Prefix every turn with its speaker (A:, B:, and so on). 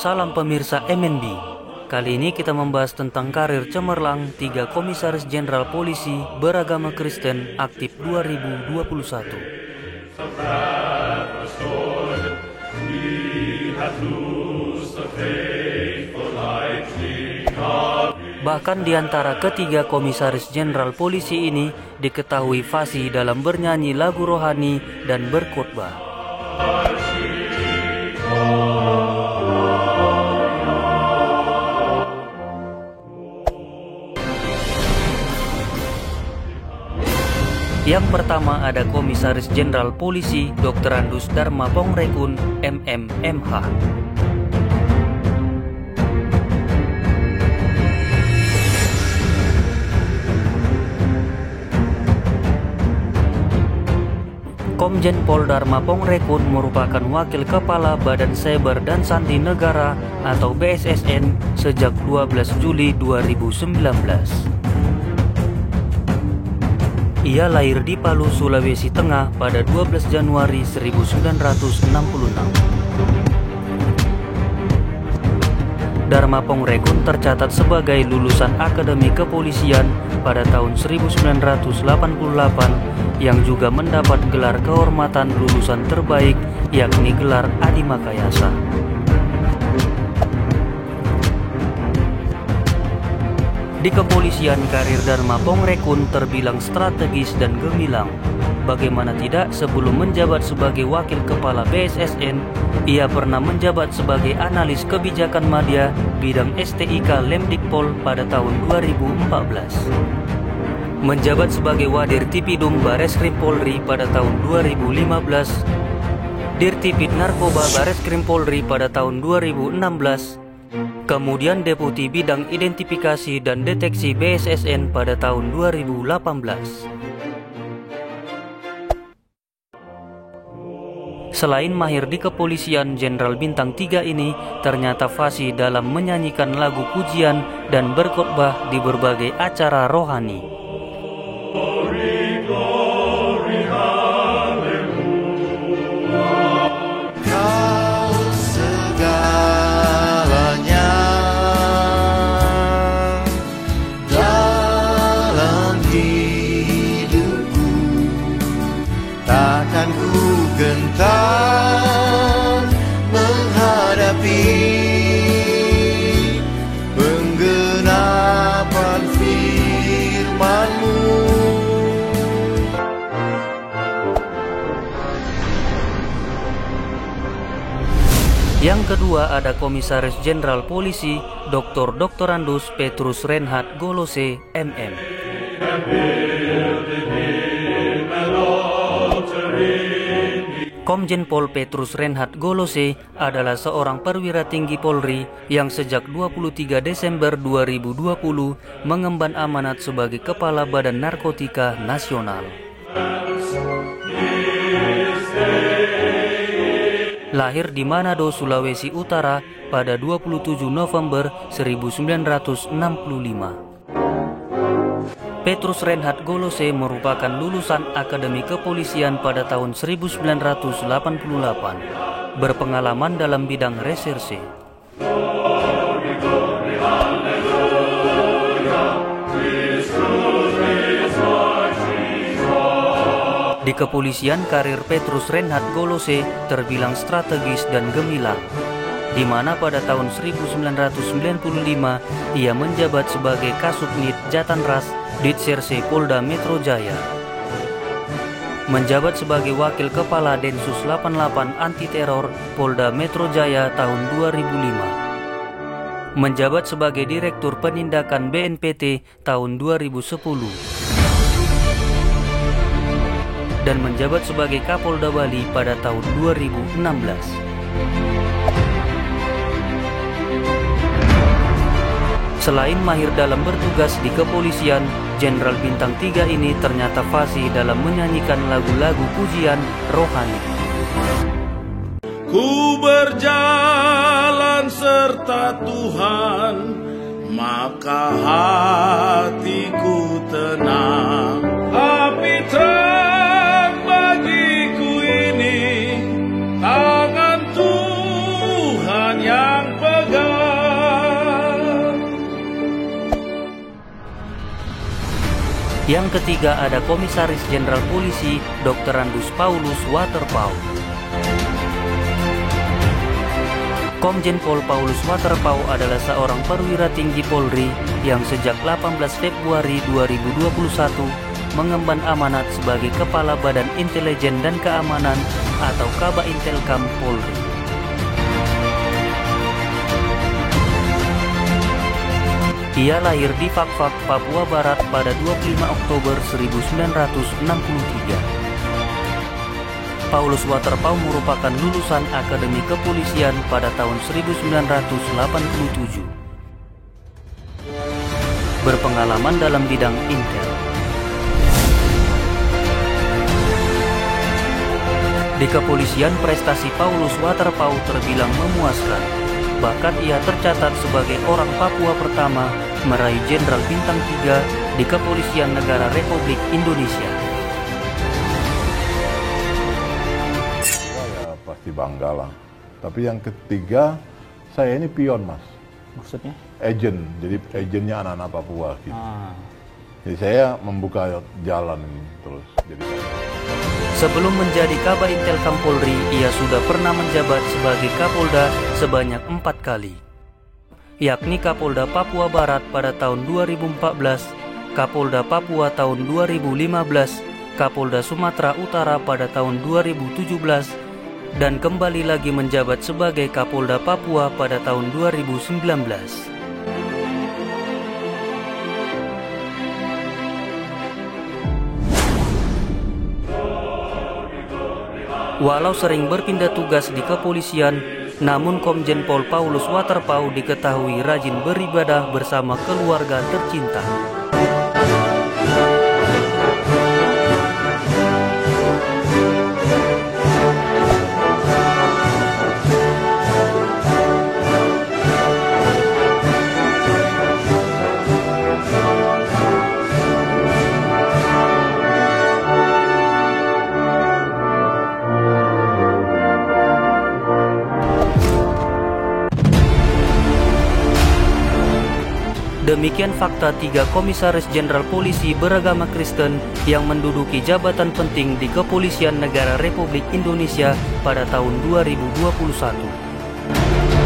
A: Salam pemirsa MNB. Kali ini kita membahas tentang karir cemerlang 3 komisaris jenderal polisi beragama Kristen aktif 2021. Bahkan di antara ketiga komisaris jenderal polisi ini diketahui fasih dalam bernyanyi lagu rohani dan berkhotbah. Yang pertama ada Komisaris Jenderal Polisi Dr. Andus Dharma Pongrekun, MMMH. Komjen Pol Dharma Pongrekun merupakan Wakil Kepala Badan Cyber dan Sandi Negara atau BSSN sejak 12 Juli 2019. Ia lahir di Palu, Sulawesi Tengah pada 12 Januari 1966. Dharma Pongrekun tercatat sebagai lulusan Akademi Kepolisian pada tahun 1988 yang juga mendapat gelar kehormatan lulusan terbaik yakni gelar Adi Makayasa. Di kepolisian, karir Dharma Pongrekun terbilang strategis dan gemilang. Bagaimana tidak, sebelum menjabat sebagai Wakil Kepala BSSN, ia pernah menjabat sebagai analis kebijakan media bidang STIK Lemdikpol pada tahun 2014. Menjabat sebagai Wadir Tipidum Bareskrim Polri pada tahun 2015, Dirtipid Narkoba Bareskrim Polri pada tahun 2016, kemudian Deputi Bidang Identifikasi dan Deteksi BSSN pada tahun 2018. Selain mahir di kepolisian, Jenderal Bintang 3 ini ternyata fasih dalam menyanyikan lagu pujian dan berkhotbah di berbagai acara rohani.
B: Gentar menghadapi penggenapan firman-Mu.
A: Yang kedua ada Komisaris Jenderal Polisi Dr. Andus Petrus Reinhard Golose, MM. Komjen Pol Petrus Reinhard Golose adalah seorang perwira tinggi Polri yang sejak 23 Desember 2020 mengemban amanat sebagai Kepala Badan Narkotika Nasional. Lahir di Manado, Sulawesi Utara pada 27 November 1965. Petrus Reinhard Golose merupakan lulusan Akademi Kepolisian pada tahun 1988, berpengalaman dalam bidang reserse. Di kepolisian, karir Petrus Reinhard Golose terbilang strategis dan gemilang, di mana pada tahun 1995 ia menjabat sebagai Kasubnit Jatanras Ditserse Polda Metro Jaya. Menjabat sebagai Wakil Kepala Densus 88 Anti Teror Polda Metro Jaya tahun 2005. Menjabat sebagai Direktur Penindakan BNPT tahun 2010. Dan menjabat sebagai Kapolda Bali pada tahun 2016. Selain mahir dalam bertugas di kepolisian, Jenderal Bintang 3 ini ternyata fasih dalam menyanyikan lagu-lagu pujian rohani.
C: Ku berjalan serta Tuhan, maka hatiku tenang. Api terang bagiku ini, tangan Tuhan yang pegang.
A: Yang ketiga ada Komisaris Jenderal Polisi Dr. Andus Paulus Waterpauw. Komjen Pol Paulus Waterpauw adalah seorang perwira tinggi Polri yang sejak 18 Februari 2021 mengemban amanat sebagai Kepala Badan Intelijen dan Keamanan atau Kaba Intelkam Polri. Ia lahir di Fakfak, Papua Barat pada 25 Oktober 1963. Paulus Waterpauw merupakan lulusan Akademi Kepolisian pada tahun 1987. Berpengalaman dalam bidang intel. Di kepolisian, prestasi Paulus Waterpauw terbilang memuaskan. Bahkan ia tercatat sebagai orang Papua pertama meraih Jenderal Bintang 3 di Kepolisian Negara Republik Indonesia.
D: Ya pasti bangga lah. Tapi yang ketiga, saya ini pion, Mas.
E: Maksudnya?
D: Agent, jadi agennya anak-anak Papua gitu. Jadi saya membuka jalan ini terus.
A: Sebelum menjadi Kaba Intelkam Polri, ia sudah pernah menjabat sebagai Kapolda sebanyak 4 kali, yakni Kapolda Papua Barat pada tahun 2014, Kapolda Papua tahun 2015, Kapolda Sumatera Utara pada tahun 2017, dan kembali lagi menjabat sebagai Kapolda Papua pada tahun 2019. Walau sering berpindah tugas di kepolisian, namun Komjen Pol Paulus Waterpauw diketahui rajin beribadah bersama keluarga tercinta. Demikian fakta 3 Komisaris Jenderal Polisi beragama Kristen yang menduduki jabatan penting di Kepolisian Negara Republik Indonesia pada tahun 2021.